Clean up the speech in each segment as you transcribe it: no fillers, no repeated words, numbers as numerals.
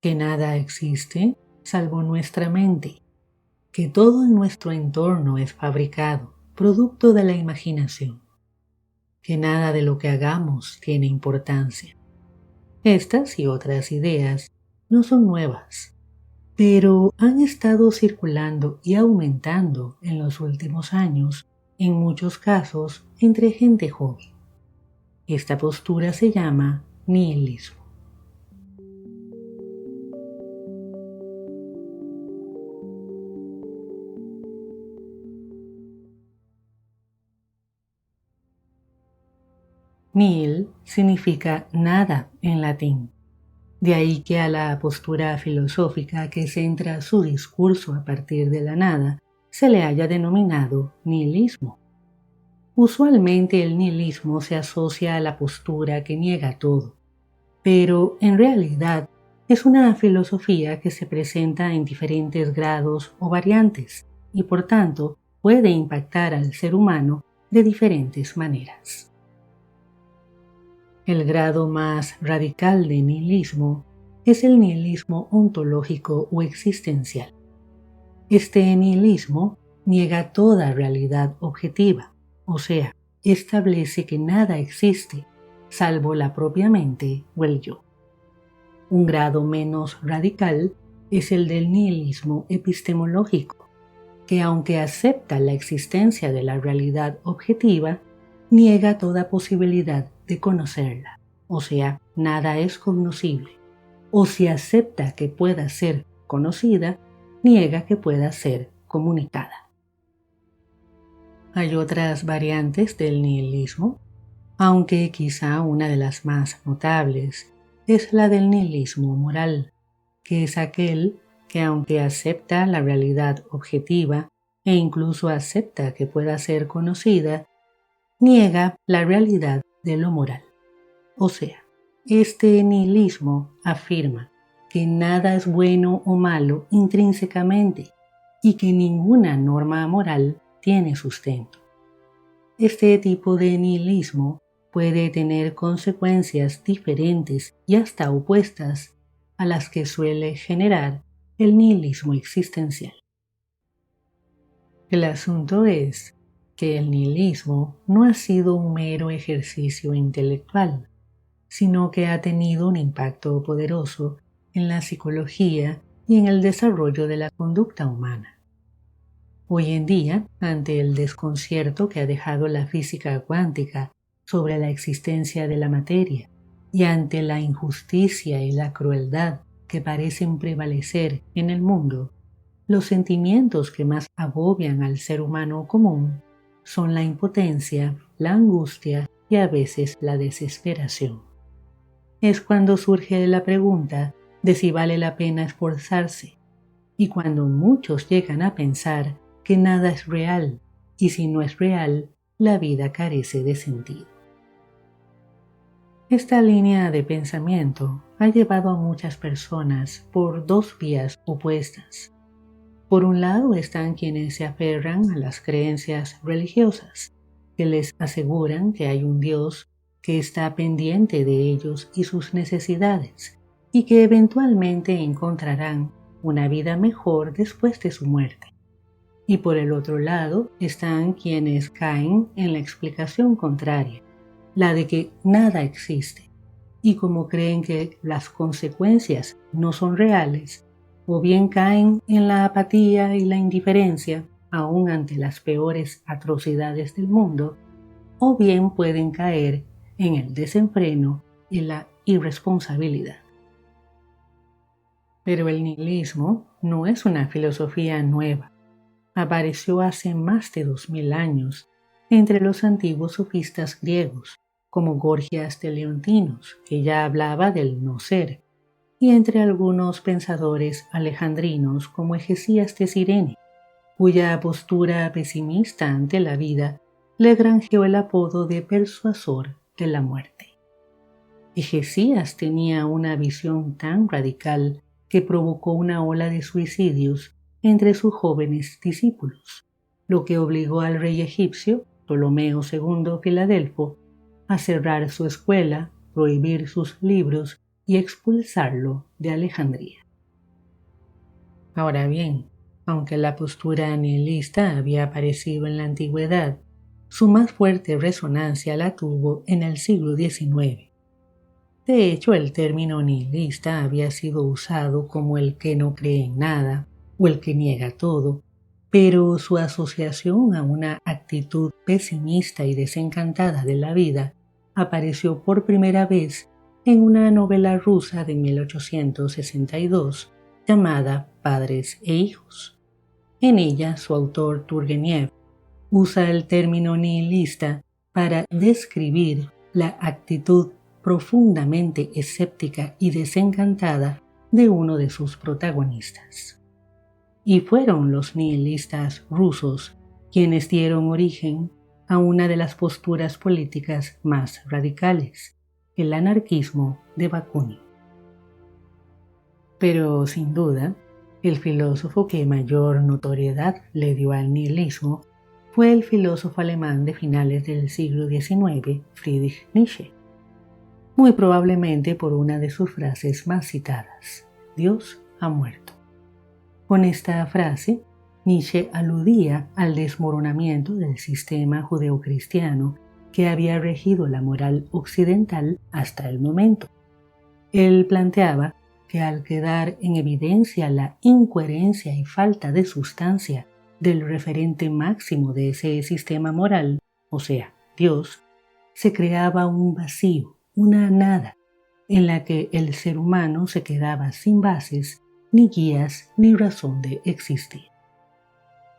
que nada existe salvo nuestra mente, que todo en nuestro entorno es fabricado, producto de la imaginación, que nada de lo que hagamos tiene importancia. Estas y otras ideas no son nuevas, pero han estado circulando y aumentando en los últimos años, en muchos casos entre gente joven. Esta postura se llama nihilismo. Nihil significa nada en latín. De ahí que a la postura filosófica que centra su discurso a partir de la nada se le haya denominado nihilismo. Usualmente el nihilismo se asocia a la postura que niega todo, pero en realidad es una filosofía que se presenta en diferentes grados o variantes y por tanto puede impactar al ser humano de diferentes maneras. El grado más radical de nihilismo es el nihilismo ontológico o existencial. Este nihilismo niega toda realidad objetiva, o sea, establece que nada existe, salvo la propia mente o el yo. Un grado menos radical es el del nihilismo epistemológico, que aunque acepta la existencia de la realidad objetiva, niega toda posibilidad de conocerla, o sea, nada es cognoscible, o si acepta que pueda ser conocida, niega que pueda ser comunicada. Hay otras variantes del nihilismo, aunque quizá una de las más notables es la del nihilismo moral, que es aquel que aunque acepta la realidad objetiva e incluso acepta que pueda ser conocida, niega la realidad de lo moral. O sea, este nihilismo afirma que nada es bueno o malo intrínsecamente y que ninguna norma moral tiene sustento. Este tipo de nihilismo puede tener consecuencias diferentes y hasta opuestas a las que suele generar el nihilismo existencial. El asunto es que el nihilismo no ha sido un mero ejercicio intelectual, sino que ha tenido un impacto poderoso en la psicología y en el desarrollo de la conducta humana. Hoy en día, ante el desconcierto que ha dejado la física cuántica sobre la existencia de la materia y ante la injusticia y la crueldad que parecen prevalecer en el mundo, los sentimientos que más agobian al ser humano común son la impotencia, la angustia y a veces la desesperación. Es cuando surge la pregunta de si vale la pena esforzarse y cuando muchos llegan a pensar que nada es real y si no es real, la vida carece de sentido. Esta línea de pensamiento ha llevado a muchas personas por dos vías opuestas. Por un lado están quienes se aferran a las creencias religiosas, que les aseguran que hay un Dios que está pendiente de ellos y sus necesidades, y que eventualmente encontrarán una vida mejor después de su muerte. Y por el otro lado están quienes caen en la explicación contraria, la de que nada existe, y como creen que las consecuencias no son reales, o bien caen en la apatía y la indiferencia, aun ante las peores atrocidades del mundo, o bien pueden caer en el desenfreno y la irresponsabilidad. Pero el nihilismo no es una filosofía nueva. Apareció hace más de 2000 años entre los antiguos sofistas griegos, como Gorgias de Leontinos, que ya hablaba del no ser, y entre algunos pensadores alejandrinos como Egesías de Cirene, cuya postura pesimista ante la vida le granjeó el apodo de persuasor de la muerte. Egesías tenía una visión tan radical que provocó una ola de suicidios entre sus jóvenes discípulos, lo que obligó al rey egipcio, Ptolomeo II Filadelfo, a cerrar su escuela, prohibir sus libros y expulsarlo de Alejandría. Ahora bien, aunque la postura nihilista había aparecido en la antigüedad, su más fuerte resonancia la tuvo en el siglo XIX. De hecho, el término nihilista había sido usado como el que no cree en nada o el que niega todo, pero su asociación a una actitud pesimista y desencantada de la vida apareció por primera vez en una novela rusa de 1862 llamada Padres e Hijos. En ella, su autor Turgenev usa el término nihilista para describir la actitud profundamente escéptica y desencantada de uno de sus protagonistas. Y fueron los nihilistas rusos quienes dieron origen a una de las posturas políticas más radicales, el anarquismo de Bakunin. Pero, sin duda, el filósofo que mayor notoriedad le dio al nihilismo fue el filósofo alemán de finales del siglo XIX, Friedrich Nietzsche, muy probablemente por una de sus frases más citadas: Dios ha muerto. Con esta frase, Nietzsche aludía al desmoronamiento del sistema judeocristiano que había regido la moral occidental hasta el momento. Él planteaba que al quedar en evidencia la incoherencia y falta de sustancia del referente máximo de ese sistema moral, o sea, Dios, se creaba un vacío, una nada, en la que el ser humano se quedaba sin bases, ni guías, ni razón de existir.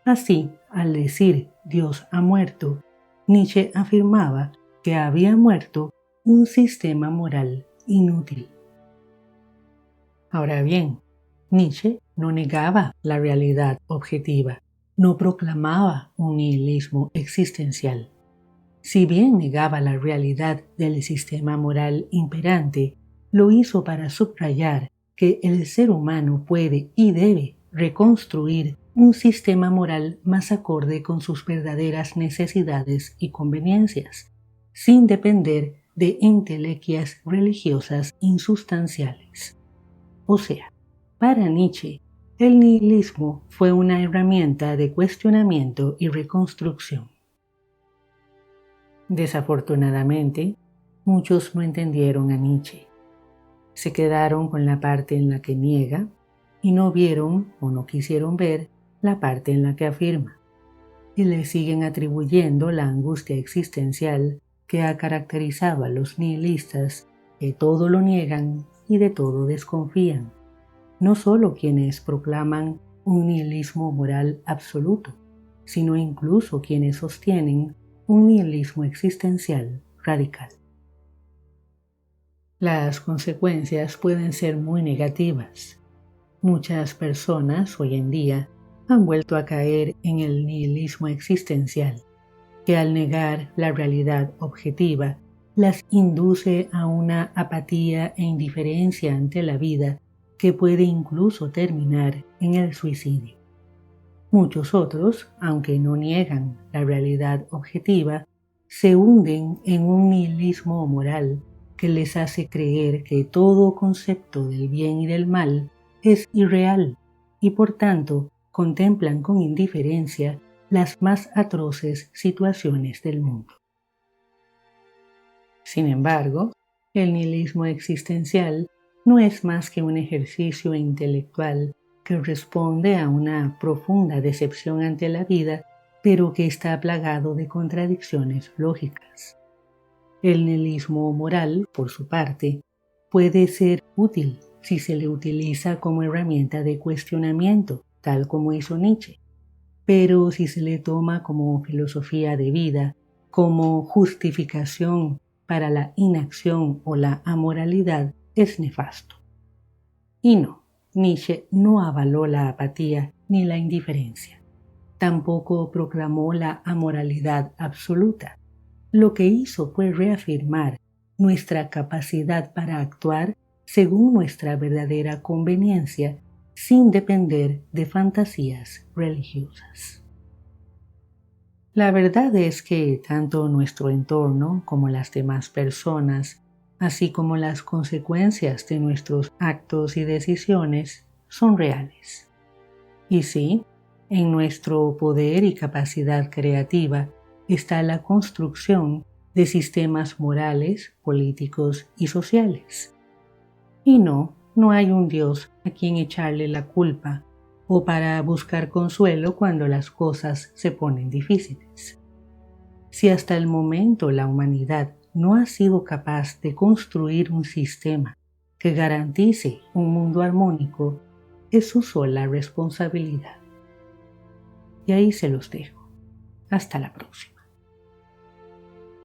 Así, al decir Dios ha muerto, Nietzsche afirmaba que había muerto un sistema moral inútil. Ahora bien, Nietzsche no negaba la realidad objetiva, no proclamaba un nihilismo existencial. Si bien negaba la realidad del sistema moral imperante, lo hizo para subrayar que el ser humano puede y debe reconstruir un sistema moral más acorde con sus verdaderas necesidades y conveniencias, sin depender de entelequias religiosas insustanciales. O sea, para Nietzsche, el nihilismo fue una herramienta de cuestionamiento y reconstrucción. Desafortunadamente, muchos no entendieron a Nietzsche. Se quedaron con la parte en la que niega y no vieron o no quisieron ver la parte en la que afirma, y le siguen atribuyendo la angustia existencial que ha caracterizado a los nihilistas, que todo lo niegan y de todo desconfían, no solo quienes proclaman un nihilismo moral absoluto, sino incluso quienes sostienen un nihilismo existencial radical. Las consecuencias pueden ser muy negativas. Muchas personas hoy en día han vuelto a caer en el nihilismo existencial, que al negar la realidad objetiva las induce a una apatía e indiferencia ante la vida que puede incluso terminar en el suicidio. Muchos otros, aunque no niegan la realidad objetiva, se hunden en un nihilismo moral que les hace creer que todo concepto del bien y del mal es irreal y por tanto contemplan con indiferencia las más atroces situaciones del mundo. Sin embargo, el nihilismo existencial no es más que un ejercicio intelectual que responde a una profunda decepción ante la vida, pero que está plagado de contradicciones lógicas. El nihilismo moral, por su parte, puede ser útil si se le utiliza como herramienta de cuestionamiento, tal como hizo Nietzsche, pero si se le toma como filosofía de vida, como justificación para la inacción o la amoralidad, es nefasto. Y no, Nietzsche no avaló la apatía ni la indiferencia. Tampoco proclamó la amoralidad absoluta. Lo que hizo fue reafirmar nuestra capacidad para actuar según nuestra verdadera conveniencia, sin depender de fantasías religiosas. La verdad es que tanto nuestro entorno como las demás personas así como las consecuencias de nuestros actos y decisiones, son reales. Y sí, en nuestro poder y capacidad creativa está la construcción de sistemas morales, políticos y sociales. Y no hay un Dios a quien echarle la culpa o para buscar consuelo cuando las cosas se ponen difíciles. Si hasta el momento la humanidad no ha sido capaz de construir un sistema que garantice un mundo armónico, es su sola responsabilidad. Y ahí se los dejo. Hasta la próxima.